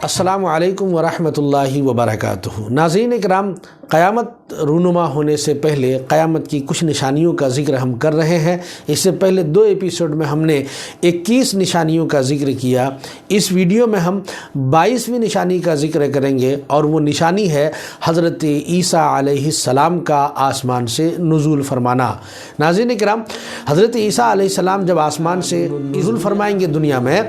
السلام علیکم ورحمۃ اللہ وبرکاتہ۔ ناظرین اکرام، قیامت رونما ہونے سے پہلے قیامت کی کچھ نشانیوں کا ذکر ہم کر رہے ہیں۔ اس سے پہلے 2 ایپیسوڈ میں ہم نے 21 نشانیوں کا ذکر کیا۔ اس ویڈیو میں ہم 22ویں نشانی کا ذکر کریں گے، اور وہ نشانی ہے حضرت عیسیٰ علیہ السلام کا آسمان سے نزول فرمانا۔ ناظرین اکرام، حضرت عیسیٰ علیہ السلام جب آسمان سے نزول فرمائیں گے دنیا میں،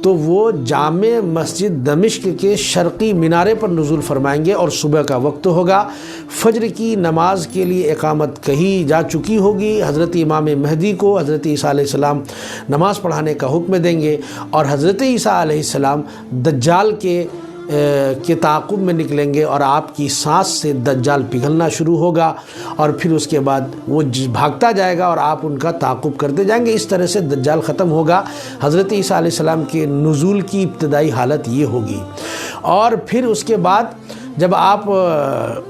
تو وہ جامع مسجد دمشق کے شرقی مینارے پر نزول فرمائیں گے، اور صبح کا وقت ہوگا۔ فجر کی نماز کے لیے اقامت کہی جا چکی ہوگی۔ حضرت امام مہدی کو حضرت عیسیٰ علیہ السلام نماز پڑھانے کا حکم دیں گے، اور حضرت عیسیٰ علیہ السلام دجال کے تعاقب میں نکلیں گے، اور آپ کی سانس سے دجال پگھلنا شروع ہوگا، اور پھر اس کے بعد وہ بھاگتا جائے گا اور آپ ان کا تعاقب کرتے جائیں گے۔ اس طرح سے دجال ختم ہوگا۔ حضرت عیسیٰ علیہ السلام کے نزول کی ابتدائی حالت یہ ہوگی، اور پھر اس کے بعد جب آپ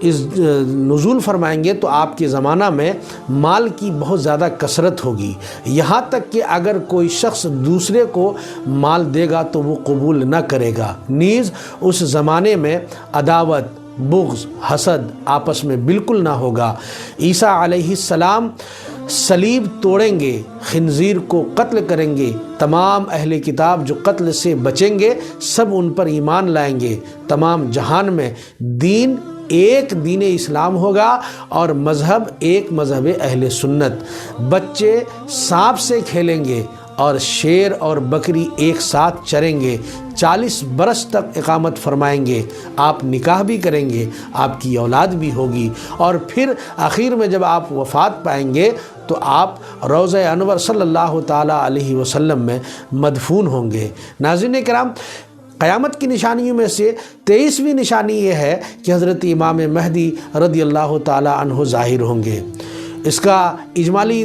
اس نزول فرمائیں گے تو آپ کے زمانہ میں مال کی بہت زیادہ کثرت ہوگی، یہاں تک کہ اگر کوئی شخص دوسرے کو مال دے گا تو وہ قبول نہ کرے گا۔ نیز اس زمانے میں عداوت، بغض، حسد آپس میں بالکل نہ ہوگا۔ عیسیٰ علیہ السلام صلیب توڑیں گے، خنزیر کو قتل کریں گے، تمام اہل کتاب جو قتل سے بچیں گے سب ان پر ایمان لائیں گے۔ تمام جہان میں دین ایک دین اسلام ہوگا، اور مذہب ایک مذہب اہل سنت۔ بچے سانپ سے کھیلیں گے، اور شیر اور بکری ایک ساتھ چریں گے۔ 40 برس تک اقامت فرمائیں گے، آپ نکاح بھی کریں گے، آپ کی اولاد بھی ہوگی، اور پھر آخر میں جب آپ وفات پائیں گے تو آپ روضہ انور صلی اللہ تعالیٰ علیہ وسلم میں مدفون ہوں گے۔ ناظرین کرام، قیامت کی نشانیوں میں سے 23ویں نشانی یہ ہے کہ حضرت امام مہدی رضی اللہ تعالیٰ عنہ ظاہر ہوں گے۔ اس کا اجمالی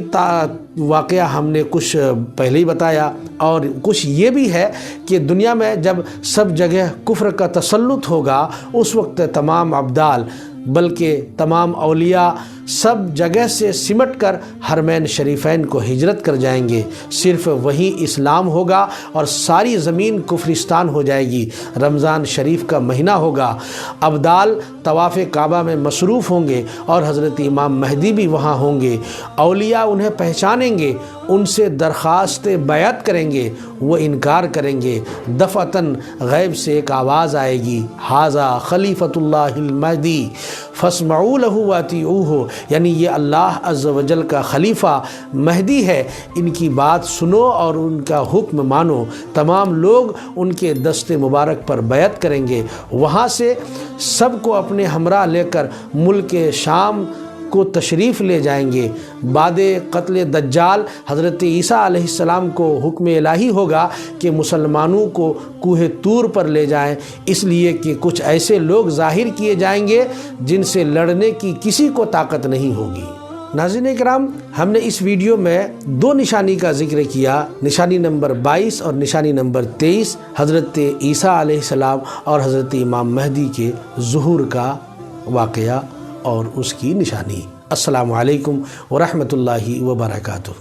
واقعہ ہم نے کچھ پہلے ہی بتایا، اور کچھ یہ بھی ہے کہ دنیا میں جب سب جگہ کفر کا تسلط ہوگا، اس وقت تمام ابدال بلکہ تمام اولیاء سب جگہ سے سمٹ کر حرمین شریفین کو ہجرت کر جائیں گے۔ صرف وہیں اسلام ہوگا، اور ساری زمین کفرستان ہو جائے گی۔ رمضان شریف کا مہینہ ہوگا، ابدال طواف کعبہ میں مصروف ہوں گے، اور حضرت امام مہدی بھی وہاں ہوں گے۔ اولیاء انہیں پہچانیں گے، ان سے درخواست بیعت کریں گے، وہ انکار کریں گے۔ دفعتاً غیب سے ایک آواز آئے گی، ھذا خلیفۃ اللہ المہدی فاسمعوا لہ واطیعوہ، یعنی یہ اللہ عز و جل کا خلیفہ مہدی ہے، ان کی بات سنو اور ان کا حکم مانو۔ تمام لوگ ان کے دست مبارک پر بیعت کریں گے۔ وہاں سے سب کو اپنے ہمراہ لے کر ملک شام کو تشریف لے جائیں گے۔ بعد قتل دجال حضرت عیسیٰ علیہ السلام کو حکم الہی ہوگا کہ مسلمانوں کو کوہ طور پر لے جائیں، اس لیے کہ کچھ ایسے لوگ ظاہر کیے جائیں گے جن سے لڑنے کی کسی کو طاقت نہیں ہوگی۔ ناظرین کرام، ہم نے اس ویڈیو میں 2 نشانی کا ذکر کیا، نشانی نمبر 22 اور نشانی نمبر 23، حضرت عیسیٰ علیہ السلام اور حضرت امام مہدی کے ظہور کا واقعہ اور اس کی نشانی۔ السلام علیکم ورحمۃ اللہ وبرکاتہ۔